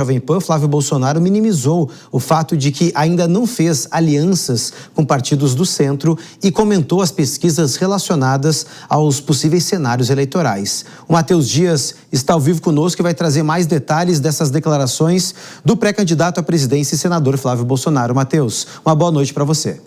Jovem Pan, Flávio Bolsonaro minimizou o fato de que ainda não fez alianças com partidos do centro e comentou as pesquisas relacionadas aos possíveis cenários eleitorais. O Matheus Dias está ao vivo conosco e vai trazer mais detalhes dessas declarações do pré-candidato à presidência e senador Flávio Bolsonaro. Matheus, uma boa noite para você.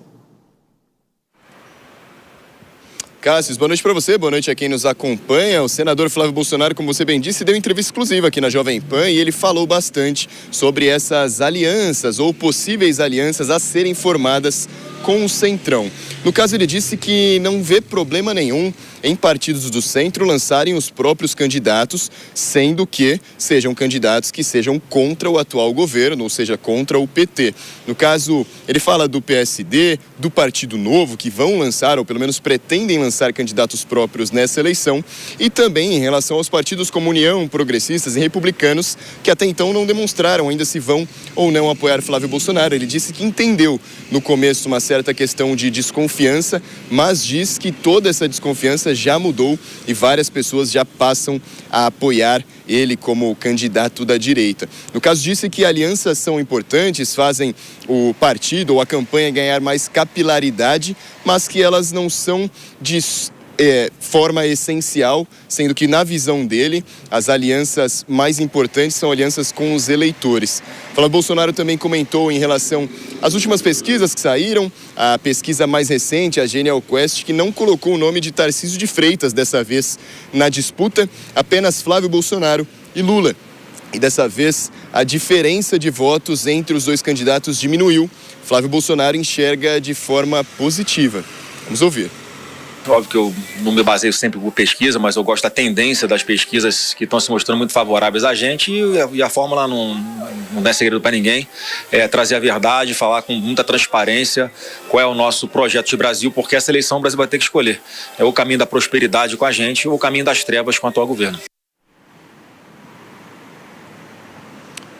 Cássio, boa noite para você, boa noite a quem nos acompanha. O senador Flávio Bolsonaro, como você bem disse, deu entrevista exclusiva aqui na Jovem Pan e ele falou bastante sobre essas alianças ou possíveis alianças a serem formadas com o Centrão. No caso, ele disse que não vê problema nenhum em partidos do centro lançarem os próprios candidatos, sendo que sejam candidatos que sejam contra o atual governo, ou seja, contra o PT. No caso, ele fala do PSD, do Partido Novo, que vão lançar, ou pelo menos pretendem lançar candidatos próprios nessa eleição, e também em relação aos partidos como União, Progressistas e Republicanos, que até então não demonstraram ainda se vão ou não apoiar Flávio Bolsonaro. Ele disse que entendeu no começo uma certa questão de desconfiança, mas diz que toda essa desconfiança já mudou e várias pessoas já passam a apoiar ele como candidato da direita. No caso, disse que alianças são importantes, fazem o partido ou a campanha ganhar mais capilaridade, mas que elas não são de forma essencial, sendo que na visão dele as alianças mais importantes são alianças com os eleitores. Flávio Bolsonaro também comentou em relação às últimas pesquisas que saíram, a pesquisa mais recente, a Genial Quest, que não colocou o nome de Tarcísio de Freitas dessa vez na disputa, apenas Flávio Bolsonaro e Lula. E dessa vez a diferença de votos entre os dois candidatos diminuiu. Flávio Bolsonaro enxerga de forma positiva. Vamos ouvir. Óbvio que eu não me baseio sempre por pesquisa, mas eu gosto da tendência das pesquisas que estão se mostrando muito favoráveis a gente e a fórmula não é segredo para ninguém. É trazer a verdade, falar com muita transparência qual é o nosso projeto de Brasil, porque essa eleição o Brasil vai ter que escolher. É o caminho da prosperidade com a gente ou o caminho das trevas com o atual governo.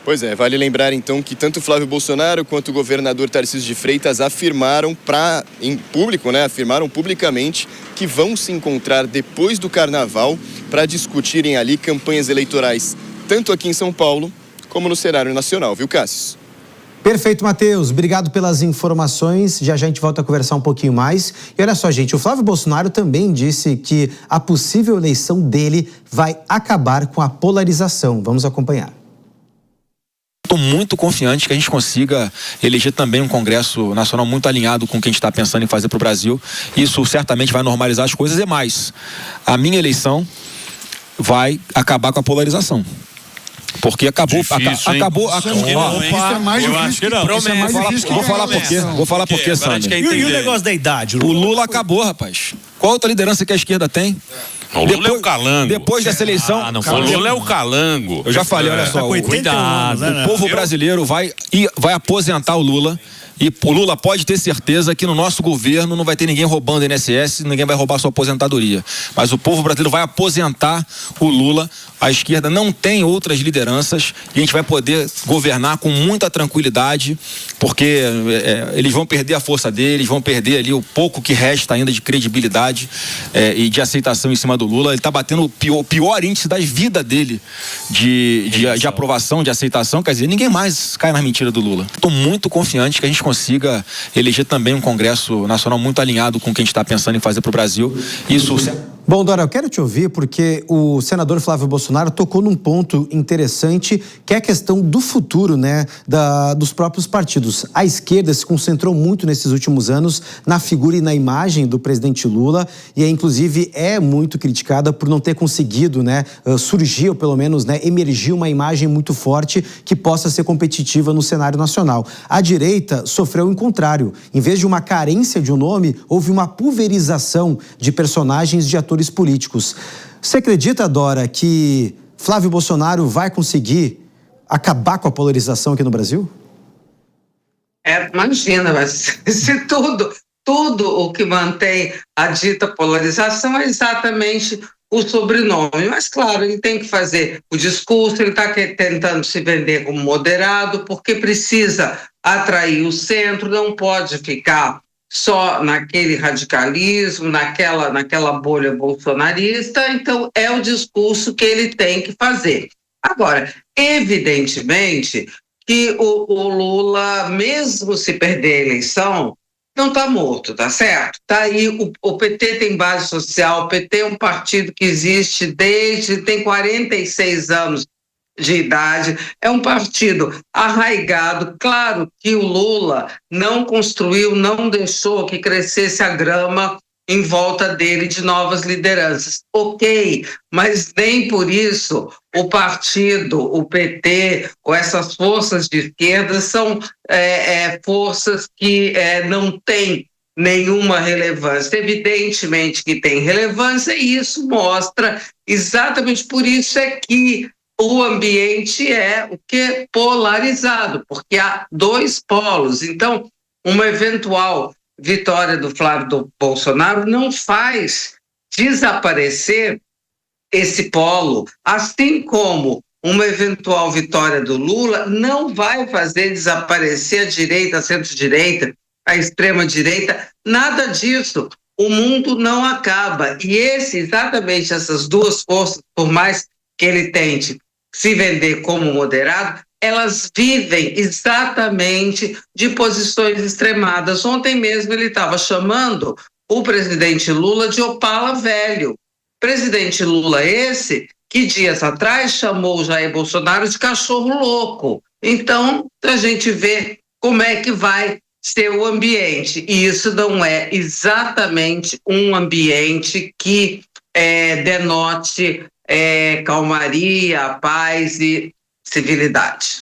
Pois é, vale lembrar então que tanto Flávio Bolsonaro quanto o governador Tarcísio de Freitas afirmaram afirmaram publicamente que vão se encontrar depois do Carnaval para discutirem ali campanhas eleitorais, tanto aqui em São Paulo como no cenário nacional, viu, Cássio? Perfeito, Matheus. Obrigado pelas informações. Já a gente volta a conversar um pouquinho mais. E olha só, gente, o Flávio Bolsonaro também disse que a possível eleição dele vai acabar com a polarização. Vamos acompanhar. Estou muito confiante que a gente consiga eleger também um Congresso Nacional muito alinhado com o que a gente está pensando em fazer para o Brasil. Isso certamente vai normalizar as coisas e mais. A minha eleição vai acabar com a polarização. Porque acabou. É mais difícil. Vou falar por quê, Sandro. E o negócio da idade? O Lula acabou, rapaz. Qual outra liderança que a esquerda tem? O Lula é o calango. Depois dessa eleição... O Lula é o calango. Eu já falei, olha só. Cuidado. O povo brasileiro vai aposentar o Lula. E o Lula pode ter certeza que no nosso governo não vai ter ninguém roubando INSS, ninguém vai roubar sua aposentadoria. Mas o povo brasileiro vai aposentar o Lula. A esquerda não tem outras lideranças e a gente vai poder governar com muita tranquilidade, porque eles vão perder a força deles, vão perder ali o pouco que resta ainda de credibilidade e de aceitação em cima do Lula. Ele está batendo o pior índice da vida dele de aprovação, de aceitação. Quer dizer, ninguém mais cai nas mentiras do Lula. Estou muito confiante que a gente consiga eleger também um Congresso Nacional muito alinhado com o que a gente está pensando em fazer para o Brasil. Isso... Bom, Dora, eu quero te ouvir porque o senador Flávio Bolsonaro tocou num ponto interessante, que é a questão do futuro, né, dos próprios partidos. A esquerda se concentrou muito nesses últimos anos na figura e na imagem do presidente Lula e, inclusive, é muito criticada por não ter conseguido, né, surgir ou pelo menos, né, emergir uma imagem muito forte que possa ser competitiva no cenário nacional. A direita sofreu o contrário. Em vez de uma carência de um nome, houve uma pulverização de personagens, de atores políticos. Você acredita, Dora, que Flávio Bolsonaro vai conseguir acabar com a polarização aqui no Brasil? Imagina, mas se tudo o que mantém a dita polarização é exatamente o sobrenome. Mas, claro, ele tem que fazer o discurso, ele está tentando se vender como moderado, porque precisa atrair o centro, não pode ficar só naquele radicalismo, naquela bolha bolsonarista. Então é o discurso que ele tem que fazer. Agora, Evidentemente que o Lula, mesmo se perder a eleição, não está morto, tá certo? Tá aí, o PT tem base social, o PT é um partido que existe tem 46 anos de idade, é um partido arraigado. Claro que o Lula não construiu, não deixou que crescesse a grama em volta dele de novas lideranças. Ok, mas nem por isso o partido, o PT, ou essas forças de esquerda são forças que não têm nenhuma relevância. Evidentemente que tem relevância, e isso mostra, exatamente por isso é que o ambiente é o que? Polarizado, porque há dois polos. Então, uma eventual vitória do Flávio Bolsonaro não faz desaparecer esse polo, assim como uma eventual vitória do Lula não vai fazer desaparecer a direita, a centro-direita, a extrema-direita, nada disso. O mundo não acaba. E exatamente essas duas forças, por mais que ele tente se vender como moderado, elas vivem exatamente de posições extremadas. Ontem mesmo ele estava chamando o presidente Lula de Opala velho. Presidente Lula esse que dias atrás chamou o Jair Bolsonaro de cachorro louco. Então, a gente vê como é que vai ser o ambiente. E isso não é exatamente um ambiente que denote calmaria, paz e civilidade.